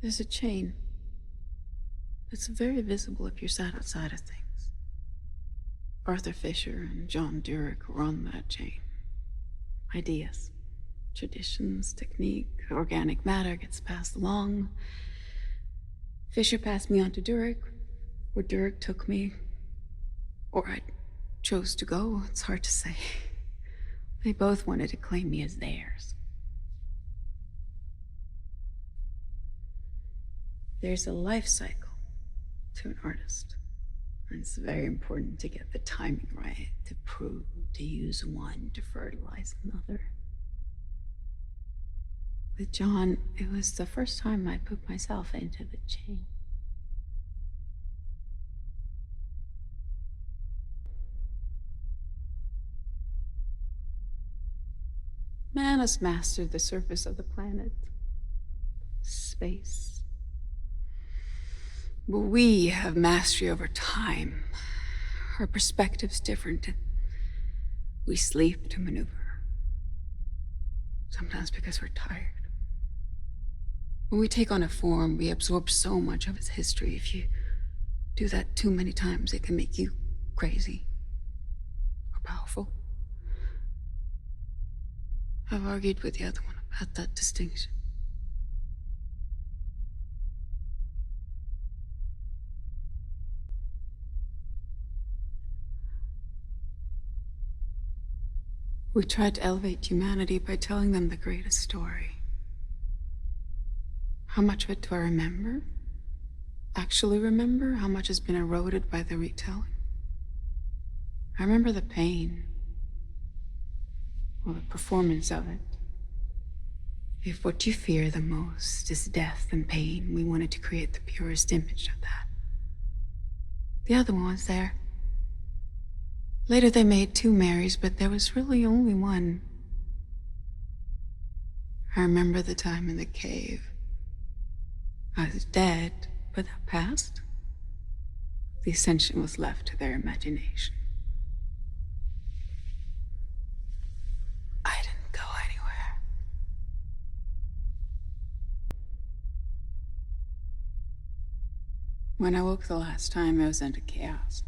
There's a chain. It's very visible if you're sat outside of things. Arthur Fischer and John Durick were on that chain. Ideas, traditions, technique, organic matter gets passed along. Fischer passed me on to Durick, or Durick took me, or I chose to go. It's hard to say. They both wanted to claim me as theirs. There's a life cycle to an artist. And it's very important to get the timing right, to prune, to use one to fertilize another. With John, it was the first time I put myself into the chain. Man has mastered the surface of the planet, space. But we have mastery over time. Our perspective's different. We sleep to maneuver. Sometimes because we're tired. When we take on a form, we absorb so much of its history. If you do that too many times, it can make you crazy or powerful. I've argued with the other one about that distinction. We tried to elevate humanity by telling them the greatest story. How much of it do I remember? Actually remember? How much has been eroded by the retelling? I remember the pain, or the performance of it. If what you fear the most is death and pain, we wanted to create the purest image of that. The other one was there. Later they made 2 Marys, but there was really only one. I remember the time in the cave. I was dead, but that passed. The ascension was left to their imagination. I didn't go anywhere. When I woke the last time, I was into chaos.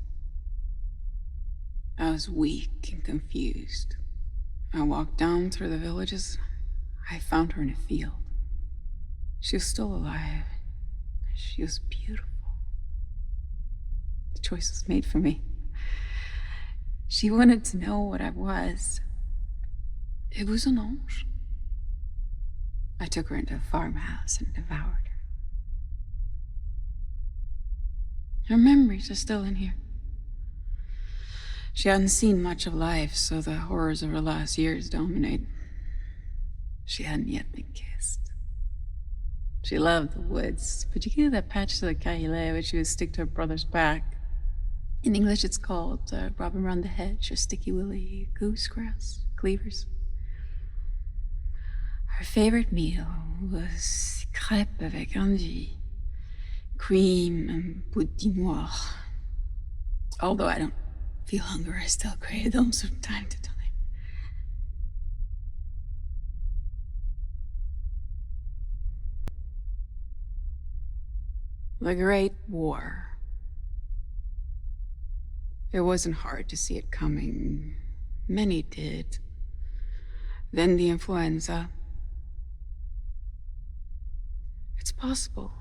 I was weak and confused. I walked down through the villages. I found her in a field. She was still alive. She was beautiful. The choice was made for me. She wanted to know what I was. It was an ange. I took her into a farmhouse and devoured her. Her memories are still in here. She hadn't seen much of life, so the horrors of her last years dominate. She hadn't yet been kissed. She loved the woods, particularly that patch to the Kahile, which she would stick to her brother's back. In English, it's called robin round the hedge, or sticky willy goosegrass, cleavers. Her favorite meal was crêpes avec envie, cream and pudding noir. Although I don't feel hunger, I still crave them from time to time. The Great War. It wasn't hard to see it coming. Many did. Then the influenza. It's possible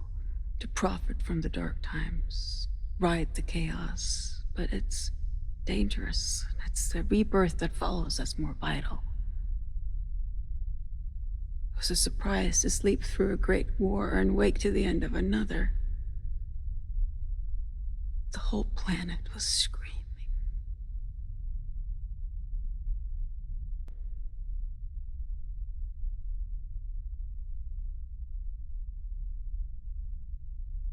to profit from the dark times, ride the chaos, but it's dangerous. It's the rebirth that follows that's more vital. It was a surprise to sleep through a great war and wake to the end of another. The whole planet was screaming.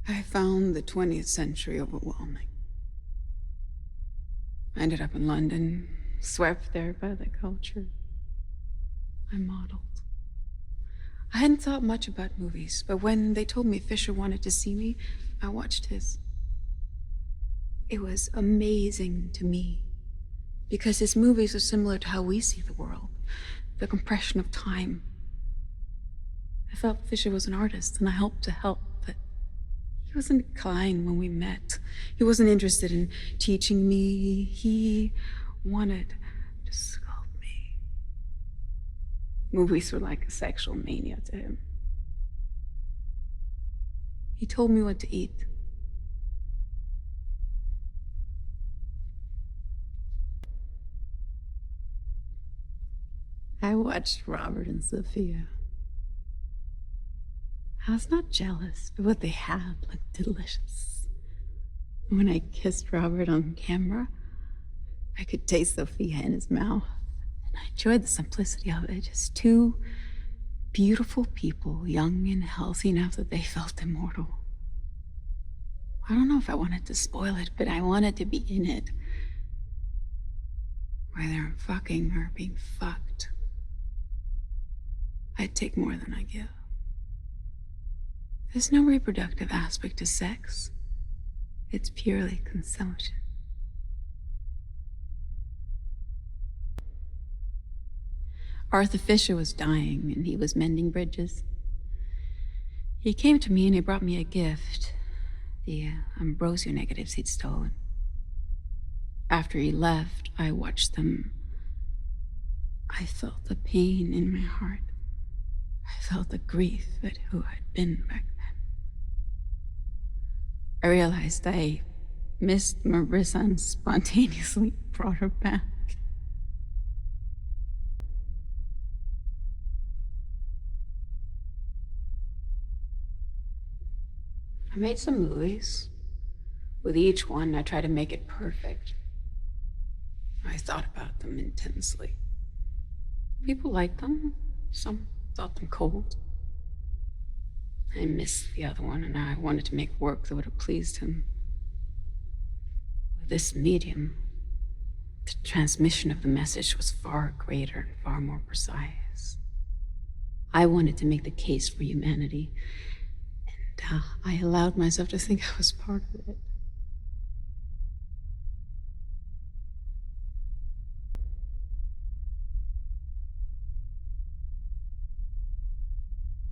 I found the 20th century overwhelming. I ended up in London, swept there by the culture. I modeled. I hadn't thought much about movies, but when they told me Fischer wanted to see me, I watched his. It was amazing to me, because his movies are similar to how we see the world, the compression of time. I felt Fischer was an artist, and I hoped to help. He wasn't kind when we met. He wasn't interested in teaching me. He wanted to sculpt me. Movies were like a sexual mania to him. He told me what to eat. I watched Robert and Sofia. I was not jealous, but what they had looked delicious. When I kissed Robert on camera, I could taste Sofia in his mouth, and I enjoyed the simplicity of it. Just two beautiful people, young and healthy enough that they felt immortal. I don't know if I wanted to spoil it, but I wanted to be in it. Whether I'm fucking or being fucked, I'd take more than I give. There's no reproductive aspect to sex. It's purely consumption. Arthur Fischer was dying, and he was mending bridges. He came to me and he brought me a gift, the Ambrosio negatives he'd stolen. After he left, I watched them. I felt the pain in my heart. I felt the grief at who I'd been back then. I realized I missed Marissa and spontaneously brought her back. I made some movies. With each one, I tried to make it perfect. I thought about them intensely. People liked them. Some thought them cold. I missed the other one, and I wanted to make work that would have pleased him. With this medium, the transmission of the message was far greater and far more precise. I wanted to make the case for humanity, and I allowed myself to think I was part of it.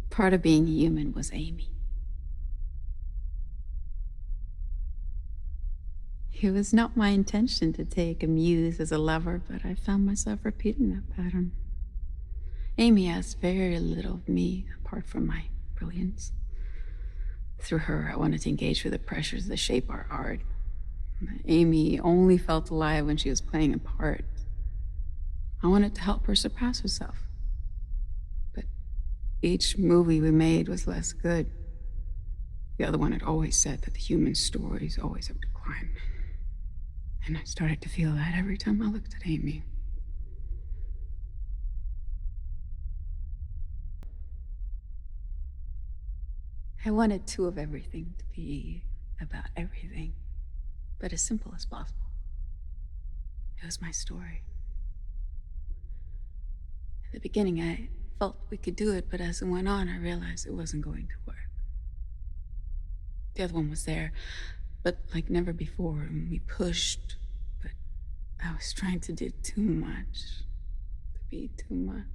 Part of being human was Amy. It was not my intention to take a muse as a lover, but I found myself repeating that pattern. Amy asked very little of me, apart from my brilliance. Through her, I wanted to engage with the pressures that shape our art. Amy only felt alive when she was playing a part. I wanted to help her surpass herself. Each movie we made was less good. The other one had always said that the human stories always have declined. And I started to feel that every time I looked at Amy. I wanted two of everything to be about everything, but as simple as possible. It was my story. At the beginning, I felt we could do it, but as it went on, I realized it wasn't going to work. The other one was there, but like never before, and we pushed, but I was trying to do too much, to be too much.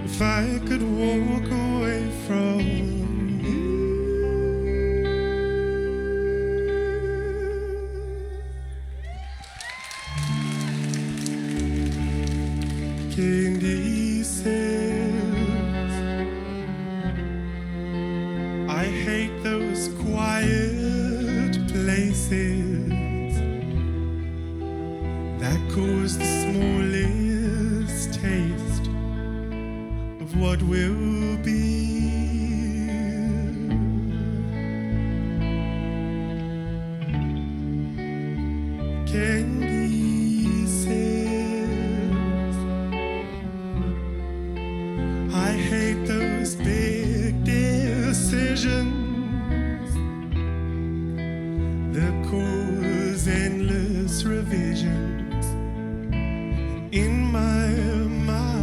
If I could walk away from you, Candy says, I hate those quiet places that cause the smallest taste of what will be. Candy says, I hate those big decisions that cause endless revisions in my mind.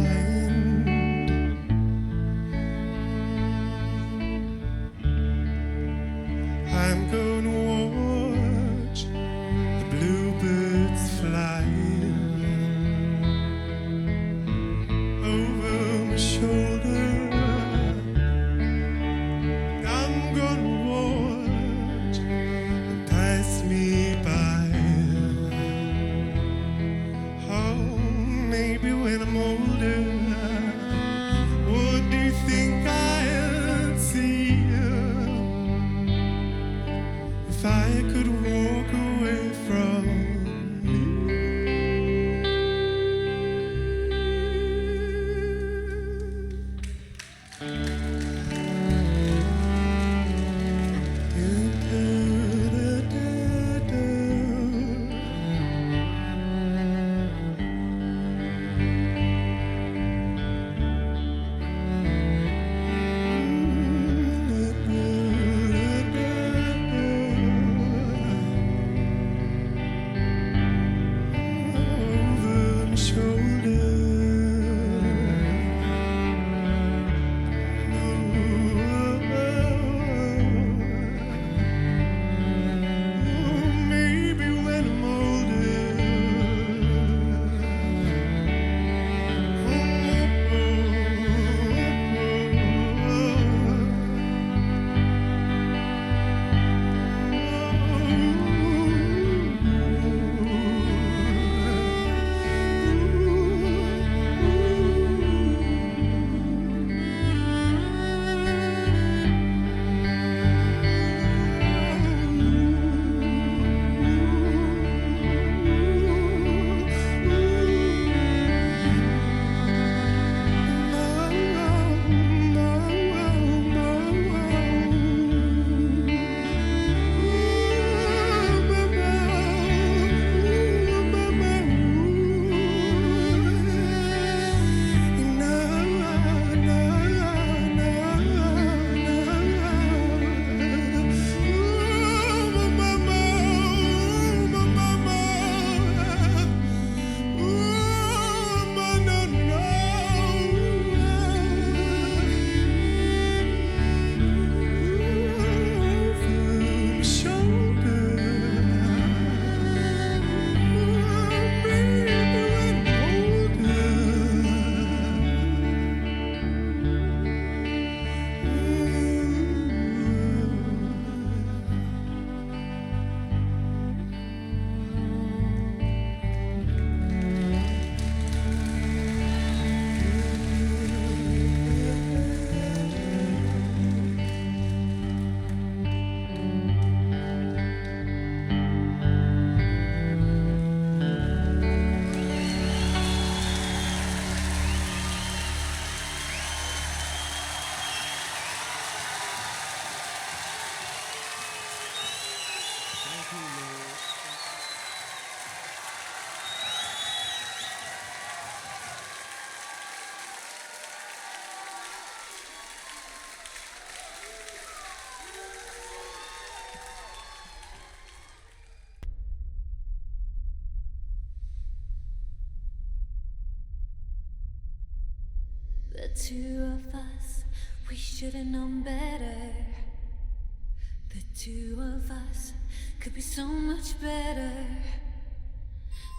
I'm gonna watch the bluebirds fly over my shoulder. The two of us, we should have known better. The two of us could be so much better.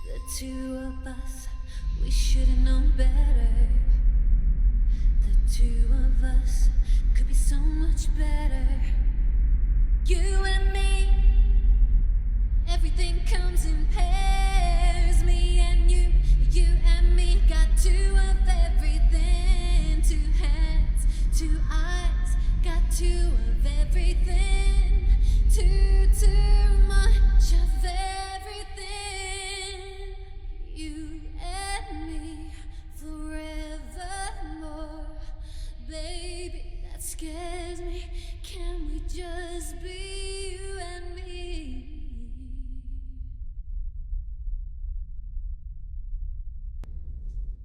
The two of us, we should have known better. The two of us could be so much better. You and me, everything comes in pairs. Me and you and me, got two of everything. Two hands, two eyes, got two of everything. Too much of everything. You and me, forevermore. Baby, that scares me. Can we just be you and me?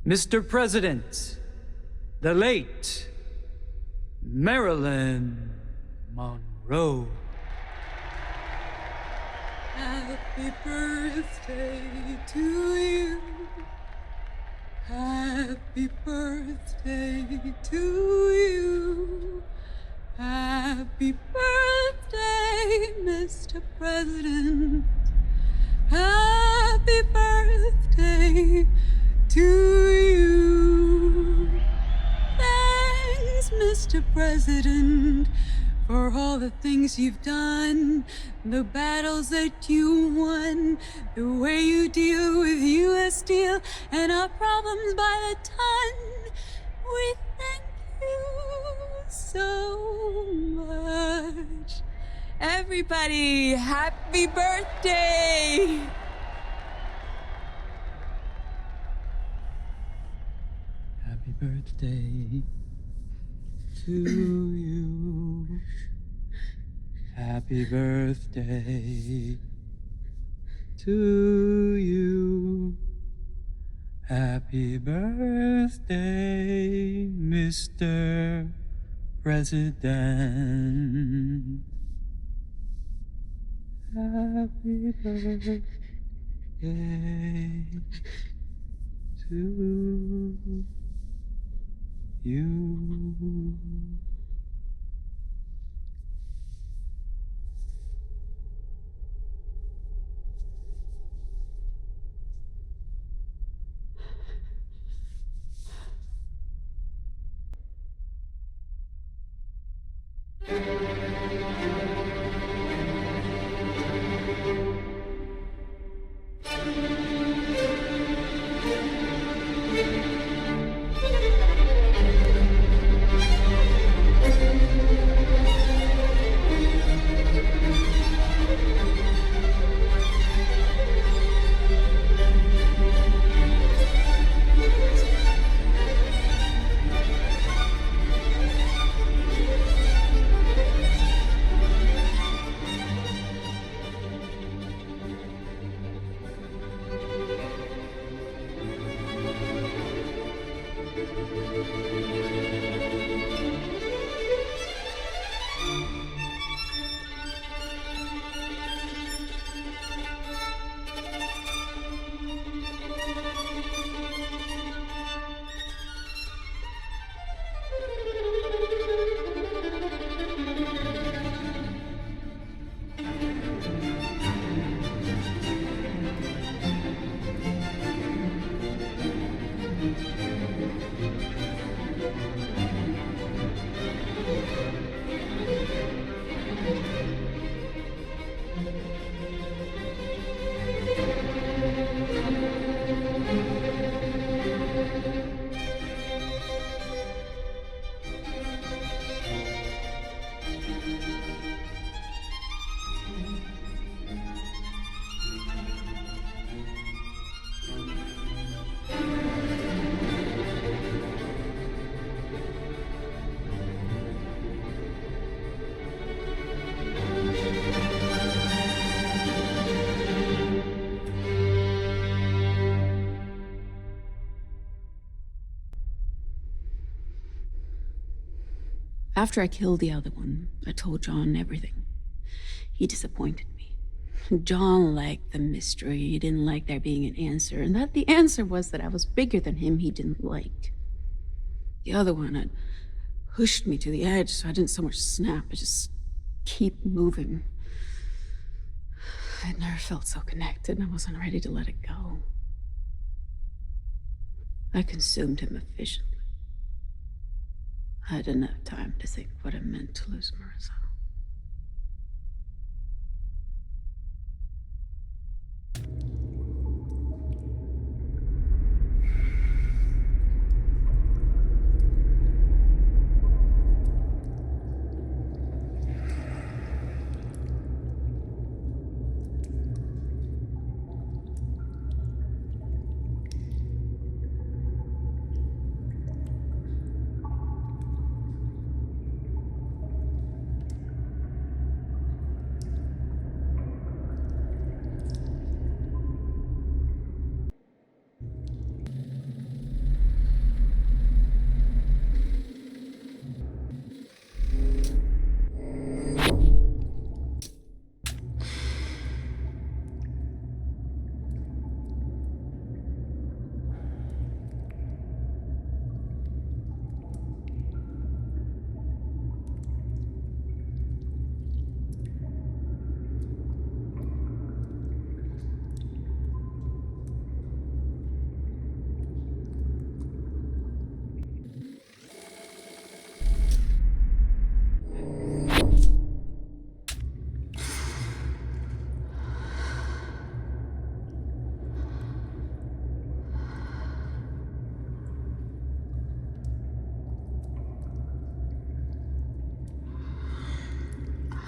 Mr. President, the late Marilyn Monroe. Happy birthday to you. Happy birthday to you. Happy birthday, Mr. President. Happy birthday to you. Thanks, Mr. President, for all the things you've done, the battles that you won, the way you deal with U.S. Steel and our problems by the ton. We thank you so much. Everybody, happy birthday! Happy birthday to you. Happy birthday to you. Happy birthday, Mr. President. Happy birthday to you. After I killed the other one, I told John everything. He disappointed me. John liked the mystery. He didn't like there being an answer, and that the answer was that I was bigger than him he didn't like. The other one had pushed me to the edge, so I didn't so much snap, I just keep moving. I'd never felt so connected, and I wasn't ready to let it go. I consumed him efficiently. I had enough time to think what it meant to lose Marissa.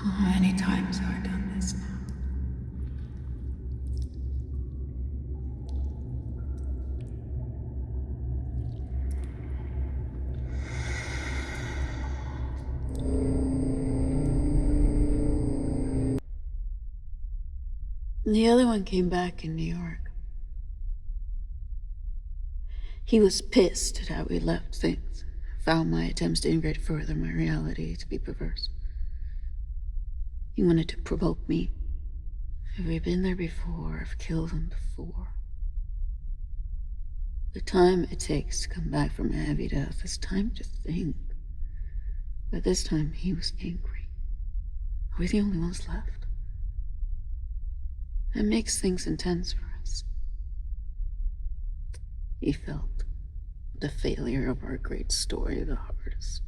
How many times have I done this now? The other one came back in New York. He was pissed at how we left things. Found my attempts to integrate further my reality to be perverse. He wanted to provoke me. Have we been there before? I've killed him before. The time it takes to come back from a heavy death is time to think. But this time he was angry. Are we the only ones left? That makes things intense for us. He felt the failure of our great story the hardest.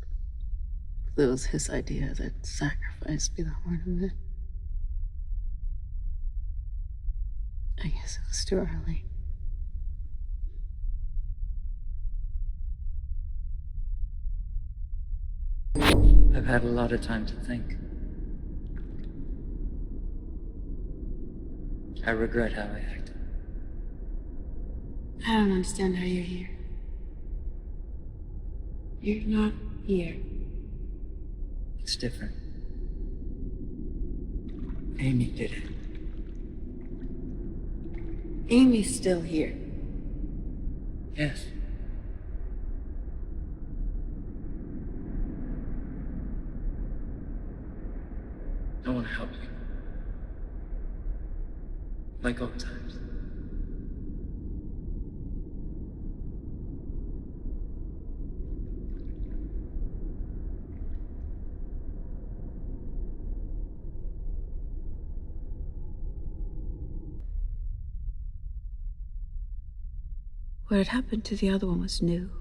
It was his idea that sacrifice be the heart of it. I guess it was too early. I've had a lot of time to think. I regret how I acted. I don't understand how you're here. You're not here. It's different. Amy did it. Amy's still here. Yes. I want to help you. Like old times. What had happened to the other one was new.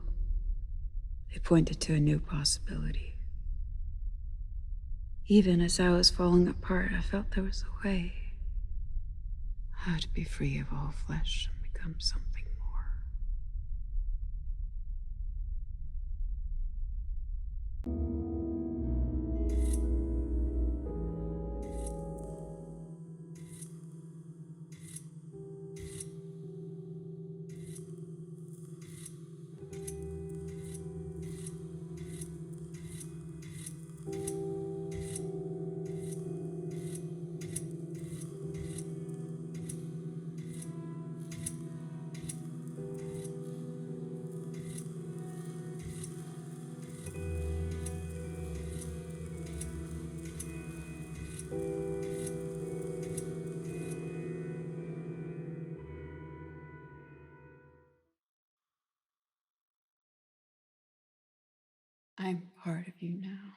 It pointed to a new possibility. Even as I was falling apart, I felt there was a way. How to be free of all flesh and become something more. I'm part of you now.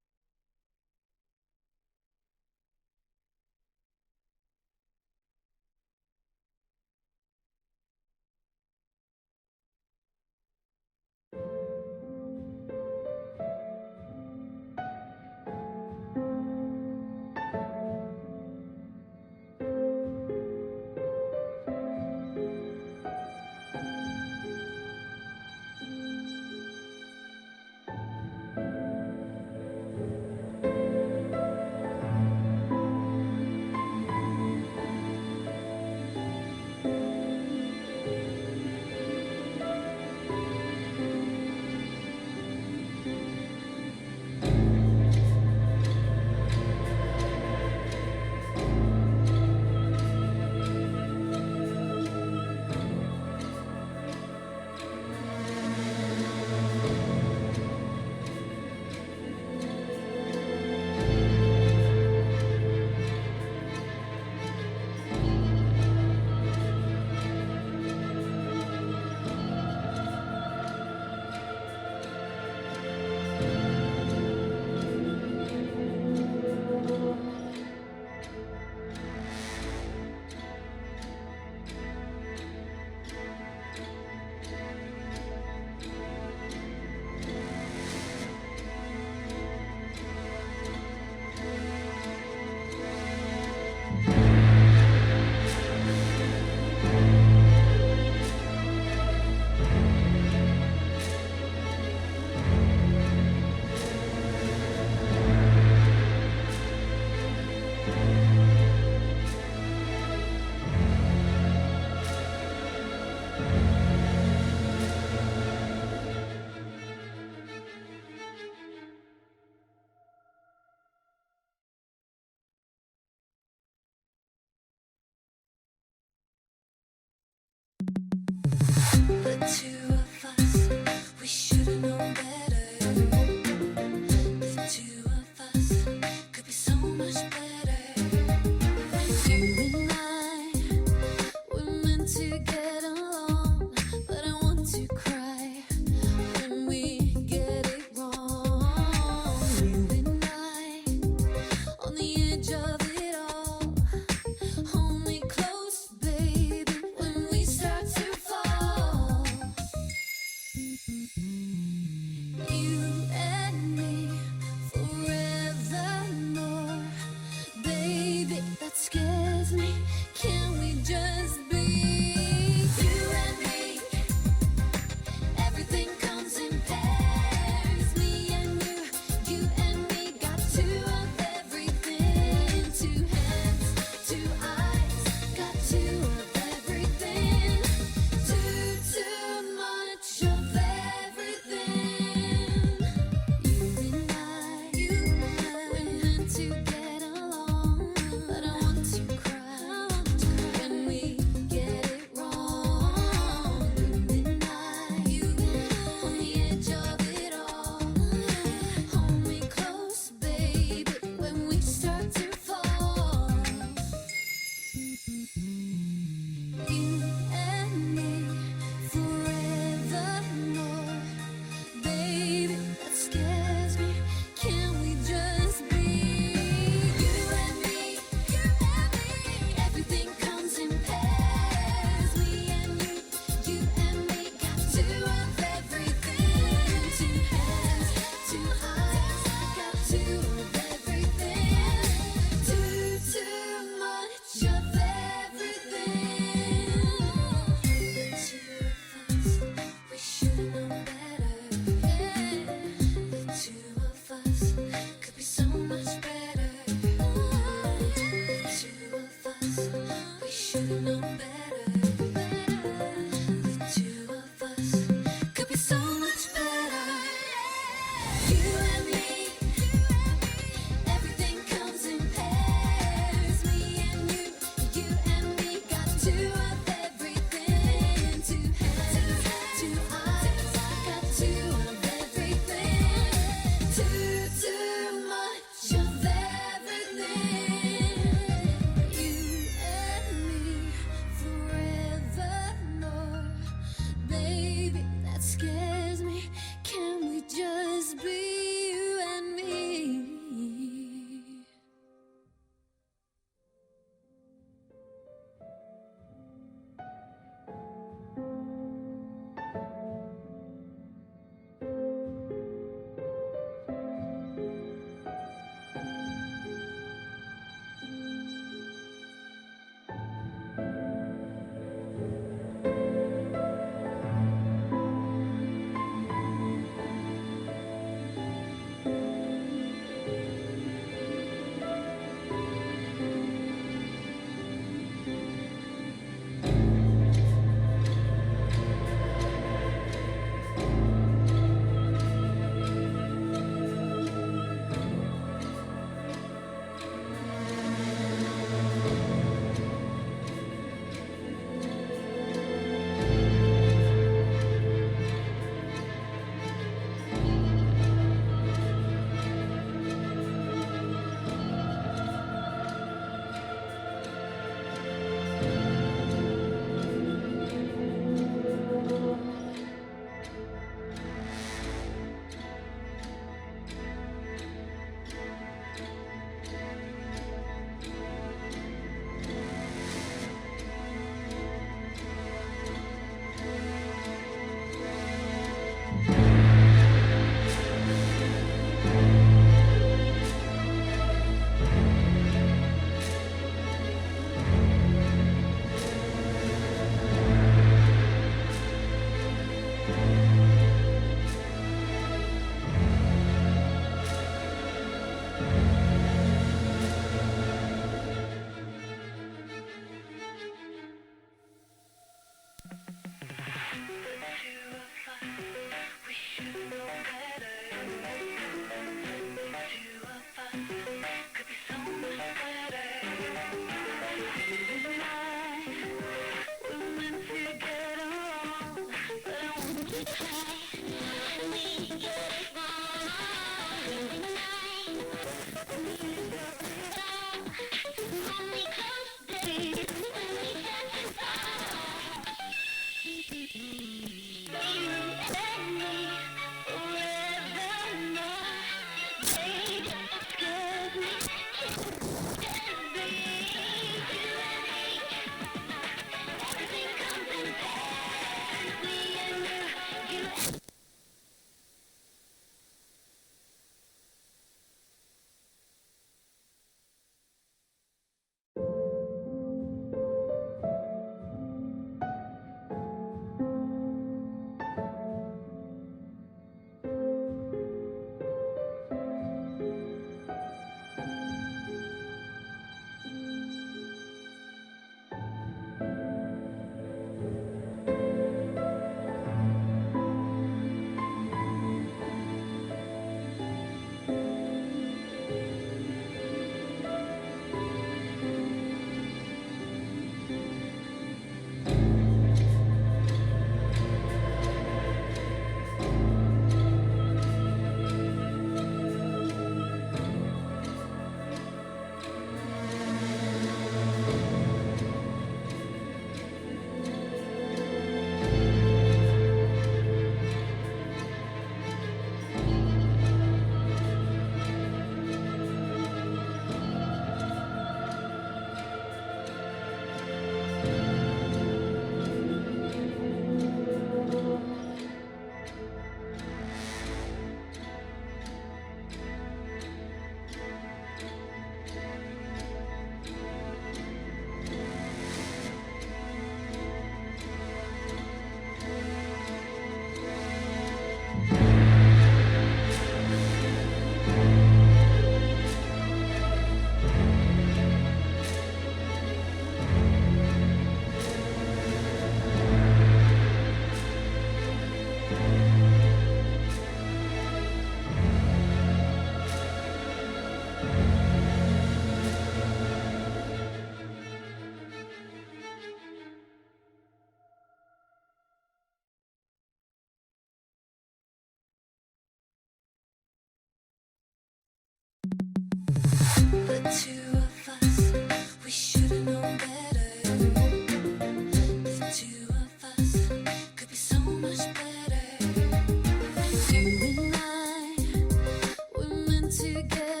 Together